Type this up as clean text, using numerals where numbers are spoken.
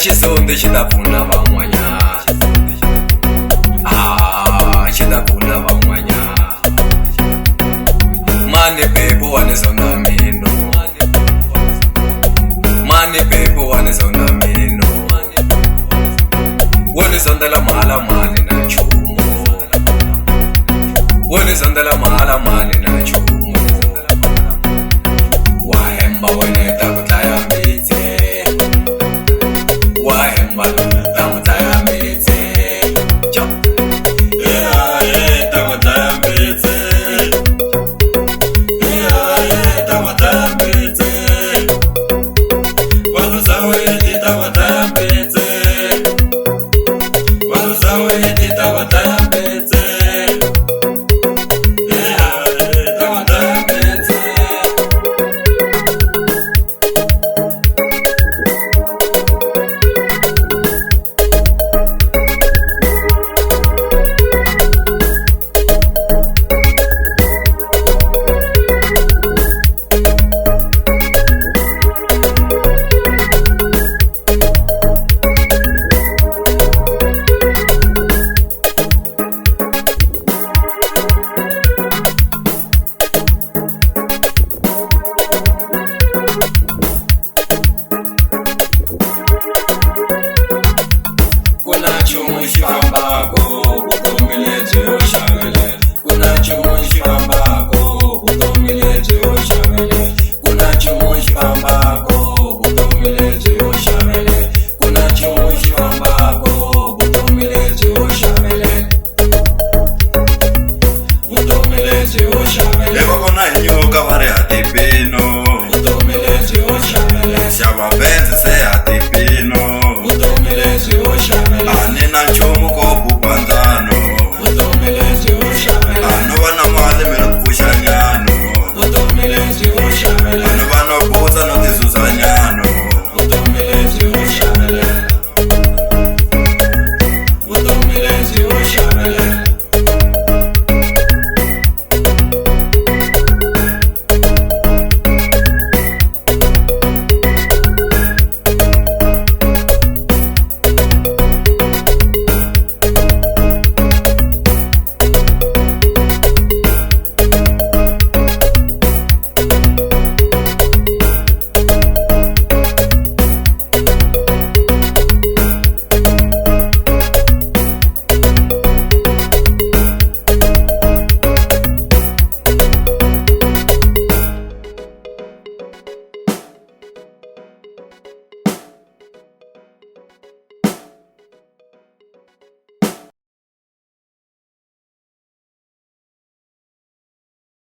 Xisonde xi ta pfuna van'wanyana, xi ta pfuna van'wanyana. Mani Pepo wa ni sonda mino, Mani Pepo wa ni sonda mino, wo ni sondela mahala mani na nchumu, wo ni sondela mahala mani na nchumu. Wa hemba wena ta ku dlaya mbitsi, wa hemba ta ku dlaya mbitsi. Ta ku dlaya mbitsi, ta ku dlaya mbitsi. Vanhu za wena ta ku dlaya mbitsi, vanhu za wena ta ku dlaya mbitsi. Levo con año, cabaret, pino.